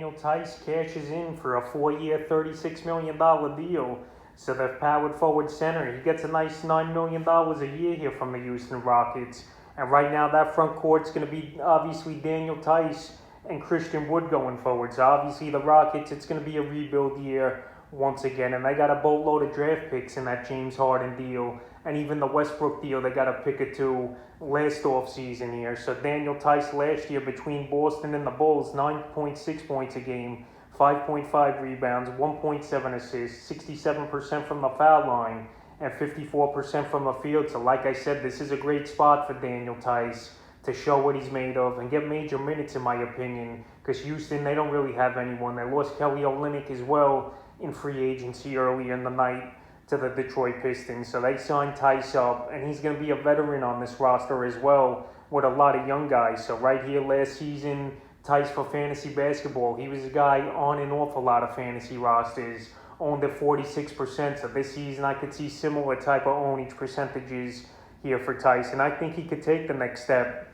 Daniel Tice cashes in for a 4-year, $36 million deal. So the powered forward center, he gets a nice $9 million a year here from the Houston Rockets. And right now that front court's going to be obviously Daniel Tice and Christian Wood going forward. So obviously the Rockets, it's going to be a rebuild year once again. And they got a boatload of draft picks in that James Harden deal. And even the Westbrook deal, they got a pick or two last offseason here. So Daniel Tice last year between Boston and the Bulls, 9.6 points a game, 5.5 rebounds, 1.7 assists, 67% from the foul line, and 54% from the field. So like I said, this is a great spot for Daniel Tice to show what he's made of and get major minutes, in my opinion, because Houston, they don't really have anyone. They lost Kelly Olynyk as well in free agency earlier in the night to the Detroit Pistons. So they signed Tice up, and he's going to be a veteran on this roster as well with a lot of young guys. So right here last season, Tice for fantasy basketball, he was a guy on and off a lot of fantasy rosters, owned at 46%. So this season I could see similar type of ownage percentages here for Tice, and I think he could take the next step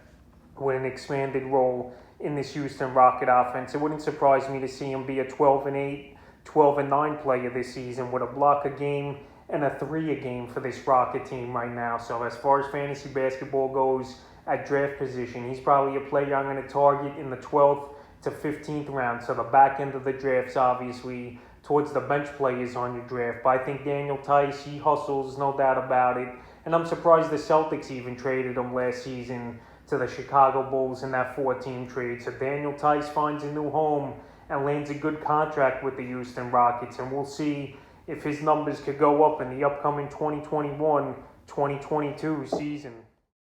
with an expanded role in this Houston Rocket offense. It wouldn't surprise me to see him be a 12-8, 12-9 player this season with a block a game and a 3 a game for this Rocket team right now. So as far as fantasy basketball goes, at draft position, he's probably a player I'm going to target in the 12th to 15th round. So the back end of the drafts, obviously, towards the bench players on your draft. But I think Daniel Tice, he hustles, no doubt about it. And I'm surprised the Celtics even traded him last season to the Chicago Bulls in that 4-team trade. So Daniel Tice finds a new home and lands a good contract with the Houston Rockets. And we'll see if his numbers could go up in the upcoming 2021-2022 season.